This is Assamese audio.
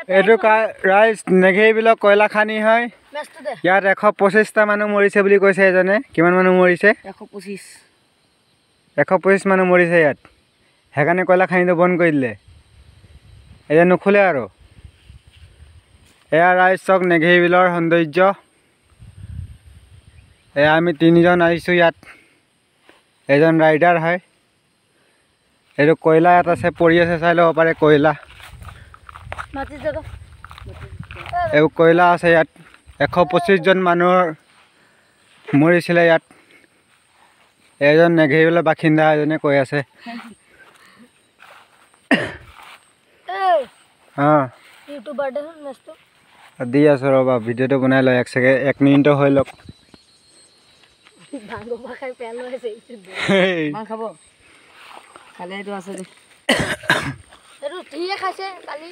এইটো ৰাইজ নেঘেৰিবিলৰ কয়লা খানি হয় ইয়াত 125টা মানুহ মৰিছে বুলি কৈছে এজনে কিমান মানুহ মৰিছে 125 মানুহ মৰিছে ইয়াত হেকানে কয়লা খানিটো বন্ধ কৰি দিলে এয়া নুখুলে আৰু এয়া ৰাইজ চক নেঘেৰিবিলৰ সৌন্দৰ্য এয়া আমি তিনিজন আহিছো ইয়াত এজন ৰাইডাৰ হয় এইটো কয়লা ইয়াত আছে পৰি আছে চাই ল'ব পাৰে কয়লা এই কয়লা আছে ইয়াত 125 জন মানুহৰ মৰিছিলে ইয়াত এজন নেঘেৰিবিলৰ বাসিন্দা এজনে কৈ আছে ইউটিউবাৰ দেখোন মেছটো দি আছো ৰবা ভিডিঅ'টো বনাই লয় 1 মিনিট হৈ লওক ভাঙো খাই পেল হৈছে মান খাব খালে এইটো আছে দে এইটো ঠিয়ে খাইছে কালি